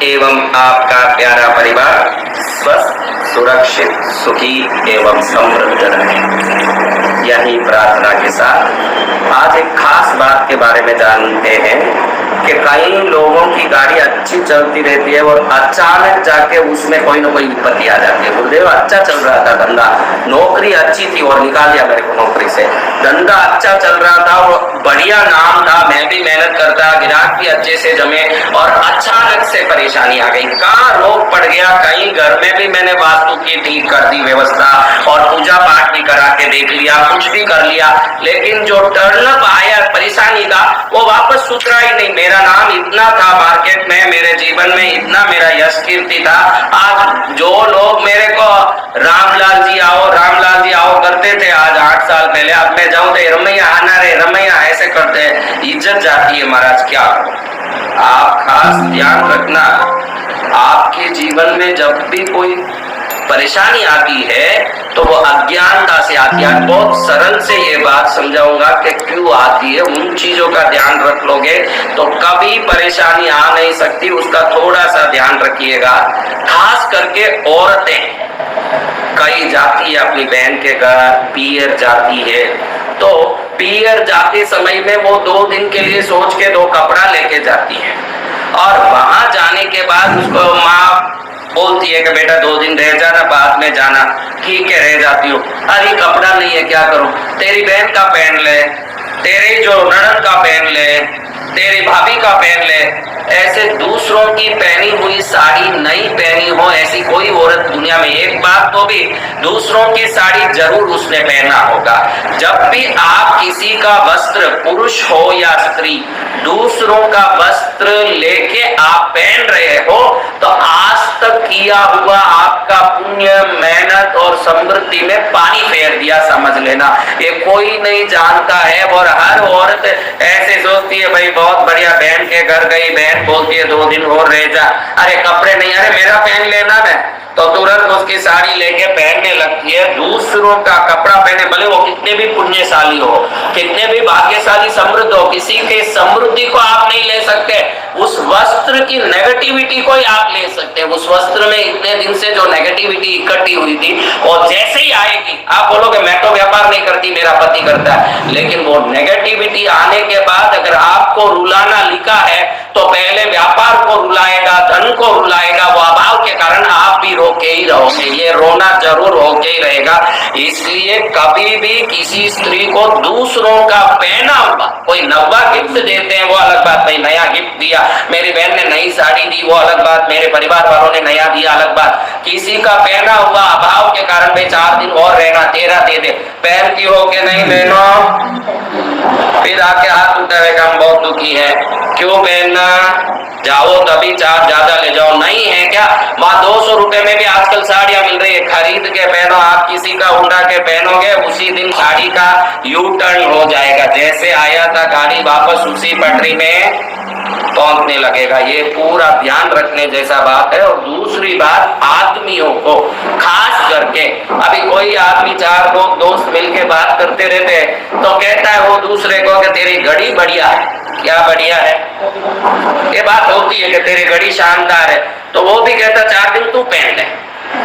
एवं आपका प्यारा परिवार स्वस्थ, सुरक्षित, सुखी एवं समृद्ध रहे। यही प्रार्थना के साथ आज एक खास बात के बारे में जानते हैं कि कई लोगों की गाड़ी अच्छी चलती रहती है और अचानक जाके उसमें कोई ना कोई विपत्ति आ जाती है। गुरुदेव, अच्छा चल रहा था धंधा, नौकरी अच्छी थी और निकाल दिया मेरे को नौकरी से। धंधा अच्छा चल रहा था और बढ़िया नाम था, मैं भी मेहनत करता, ग्राहक भी अच्छे से जमे और अचानक से परेशानी आ गई। कहाँ रोग पड़ गया, कहीं घर में भी मैंने वास्तु की ठीक कर दी व्यवस्था और पूजा पाठ भी करा के देख लिया, कुछ भी कर लिया, लेकिन जो टर्नअप आया परेशानी का वो वापस सुधरा ही नहीं। मेरा नाम इतना था मार्केट में, मेरे जीवन में इतना मेरा यश कीर्ति था। आज जो लोग मेरे को रामलाल जी आओ करते थे आज 8 साल पहले, अब मैं जाऊं तो रमैया आना रे, रमैया ऐसे करते हैं, इज्जत जाती है। महाराज क्या करो, आप खास ध्यान रखना, आपके जीवन में जब भी कोई परेशानी आती है तो वो अज्ञानता से आती है। बहुत सरल से ये बात समझाऊंगा कि क्यों आती है। उन चीजों का ध्यान रख लोगे तो कभी परेशानी आ नहीं सकती, उसका थोड़ा सा ध्यान रखिएगा। खास करके औरतें कई जाती है अपनी बहन के घर, पियर जाती है, तो पियर जाते समय में वो 2 दिन के लिए सोच के 2 कपड़ा लेके जाती है और वहां जाने के बाद उसको माँ बोलती है कि बेटा 2 दिन रह जाना, बाद में जाना। ठीक है, रह जाती हूँ। अरे कपड़ा नहीं है, क्या करूं? तेरी बहन का पहन ले, तेरी जो ननद का पहन ले, तेरी भाभी का पहन ले। ऐसे दूसरों की पहनी हुई साड़ी नहीं पहनी हो ऐसी कोई औरत दुनिया में, एक बात तो भी, दूसरों की साड़ी जरूर उसने पहना होगा। जब भी आप किसी का वस्त्र, पुरुष हो या स्त्री, दूसरों का वस्त्र लेके आप पहन रहे हो तो आज तक किया हुआ आपका पुण्य, मेहनत और समृद्धि में पानी फेर दिया, समझ लेना। ये कोई नहीं जानता है और हर औरत ऐसे सोचती है, भाई बहुत बढ़िया, बहन के घर गई, बहन बोलती है 2 दिन और रह जा, अरे कपड़े नहीं, अरे मेरा पहन लेना ना, तो तुरंत उसकी साड़ी लेके पहनने लगती है। दूसरों का कपड़ा पहने, भले वो कितने भी पुण्यशाली हो, कितने भी भाग्यशाली, समृद्ध हो, किसी के समृद्धि को आप नहीं ले सकते, उस वस्त्र की नेगेटिविटी को ही आप ले सकते हैं। उस वस्त्र में इतने दिन से जो नेगेटिविटी इकट्ठी हुई थी और जैसे ही आएगी, आप बोलोगे मैं तो व्यापार नहीं करती, मेरा पति करता है, लेकिन वो नेगेटिविटी आने के बाद अगर आपको रुलाना लिखा है तो पहले व्यापार को रुलाएगा, धन को रुलाएगा, वो अभाव के कारण आप भी रोके ही रहोगे, ये रोना जरूर होके ही रहेगा। इसलिए कभी भी किसी स्त्री को दूसरों का पहना हुआ, कोई नवा गिफ्ट देते हैं वो अलग बात, भाई नया गिफ्ट दिया, मेरी बहन ने नई साड़ी दी वो अलग बात, मेरे परिवार वालों ने नया दिया अलग बात। किसी का पहना हुआ अभाव के कारण भाई 4 दिन और रहना, 13 दे दे, पहनती हो के नहीं बहनों, फिर आके हाथ उठाएगा हम बहुत दुखी है, क्यों पहनना, जाओ तभी 4 ज्यादा ले जाओ, नहीं है क्या? वहां 200 रुपए में भी आजकल साड़ियां मिल रही है, खरीद के पहनो। आप किसी का उठा के पहनोगे उसी दिन साड़ी का यू टर्न हो जाएगा, जैसे आया था गाड़ी वापस उसी पटरी में पहुंचने लगेगा। ये पूरा ध्यान रखने जैसा बात है। और दूसरी बात, आदमियों को खास करके, अभी कोई आदमी 4 लोग दोस्त मिलके बात करते रहते हैं तो कहता है वो दूसरे को कि तेरी घड़ी बढ़िया है। क्या बढ़िया है? ये बात होती है कि तेरी घड़ी शानदार है, तो वो भी कहता 4 दिन तू पहन ले,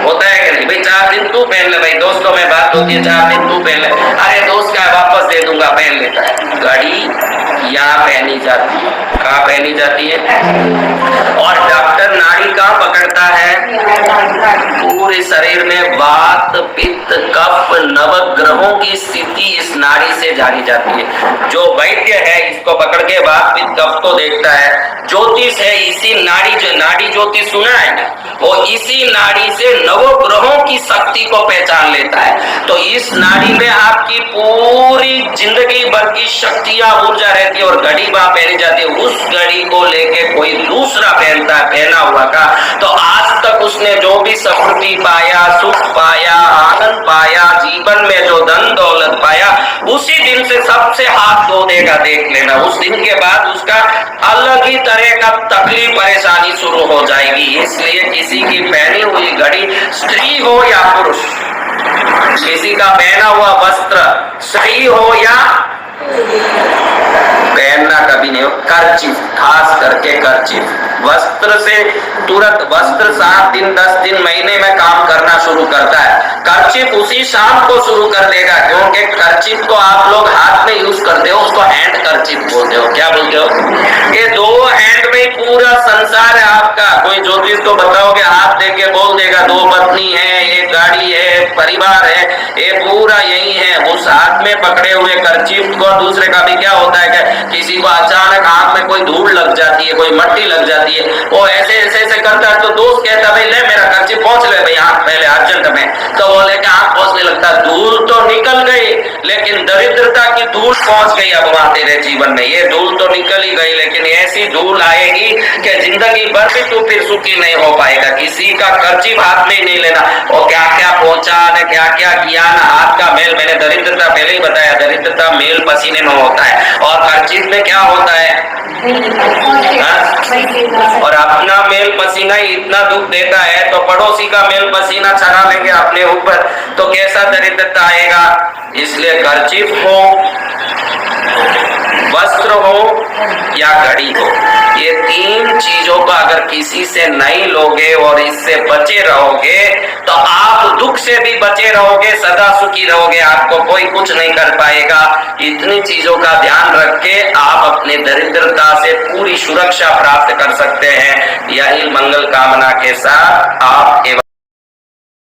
होता है कि नहीं भाई, 4 दिन तू पहन ले, भाई दोस्तों में बात होती है 4 दिन तू पहन ले, अरे दोस्त का वापस दे दूंगा, पहन लेता है। घड़ी यहाँ पहनी जाती है, कहाँ पहनी जाती है? और डॉक्टर नाड़ी कहाँ पकड़ता है? पूरे शरीर में वात, पित्त, कफ, नवग्रहों की स्थिति इस नाड़ी से जानी जाती है। जो वैद्य है इसको पकड़ के वात, पित्त, कफ को देखता है। ज्योतिष है इसी नाड़ी, जो नाड़ी ज्योतिष सुना है ना, वो इसी नाड़ी से नवग्रहों की शक्ति को पहचान लेता है। तो इस नाड़ी में आपकी पूरी जिंदगी भर की शक्तियां, ऊर्जा रहती है और घड़ी वहां पहनी जाती है। उस घड़ी को लेके कोई दूसरा पहनता है पहना हुआ का, तो आज तक उसने जो भी समृद्धि पाया, सुख पाया, आनंद पाया, जीवन में जो धन दौलत पाया, उसी दिन से सबसे हाथ धो देगा, देख लेना। उस दिन के बाद उसका अलग ही तरह का तकलीफ, परेशानी शुरू हो जाएगी। इसलिए किसी की पहनी हुई घड़ी, स्त्री हो या पुरुष, किसी का पहना हुआ वस्त्र, स्त्री हो या पहनना कभी नहीं हो। कर्चिफ, खास करके कर्चिफ, वस्त्र से तुरंत, वस्त्र 7 दिन 10 दिन महीने में काम करना शुरू करता है, कर्चिफ उसी शाम को शुरू कर देगा, क्योंकि कर्चिफ को आप लोग हाथ में यूज करते हो, उसको हैंड कर्चिफ बोलते हो। क्या बोलते हो? ये 2 हैंड में पूरा संसार है आपका। कोई ज्योतिष को बताओगे, हाथ दे के बोल देगा 2 पत्नी है, 1 गाड़ी है, परिवार है, ये पूरा यही है। उस हाथ में पकड़े हुए कर्चिफ को दूसरे का भी क्या होता है कि किसी को अचानक आंख में कोई धूल लग जाती है, कोई मट्टी लग जाती है, वो ऐसे ऐसे ऐसे करता है, तो दोस्त कहता है भाई ले मेरा कर्चिफ पहुंच ले भाई आंख पहले अर्जेंट में, तो वो लेके आंख पहुंचने लगता है। धूल तो निकल गई, लेकिन दरिद्रता की धूल पहुंच गई अब वहां तेरे जीवन में। ये धूल तो निकल ही गई, लेकिन ऐसी धूल आएगी कि जिंदगी भर भी तू फिर सुखी नहीं हो पाएगा। किसी का कर्चिफ हाथ में ही नहीं लेना। वो क्या क्या पहुंचा न क्या क्या किया न, हाथ का मेल, मैंने दरिद्रता पहले ही बताया, दरिद्रता मेल पसीने में होता है, और कर्चिफ में क्या होता है? और अपना मेल पसीना ही इतना दुख देता है, तो पड़ोसी का मेल पसीना चढ़ा लेंगे अपने ऊपर, तो कैसा दरिद्रता आएगा। इसलिए कर्चिफ हो, वस्त्र हो या घड़ी हो, ये 3 चीजों का अगर किसी से नहीं लोगे और इससे बचे रहोगे, तो आप दुख से भी बचे रहोगे, सदा सुखी रहोगे, आपको कोई कुछ नहीं कर पाएगा। इतनी चीजों का ध्यान रख के आप अपने दरिद्रता से पूरी सुरक्षा प्राप्त कर सकते हैं। यही मंगल कामना के साथ आप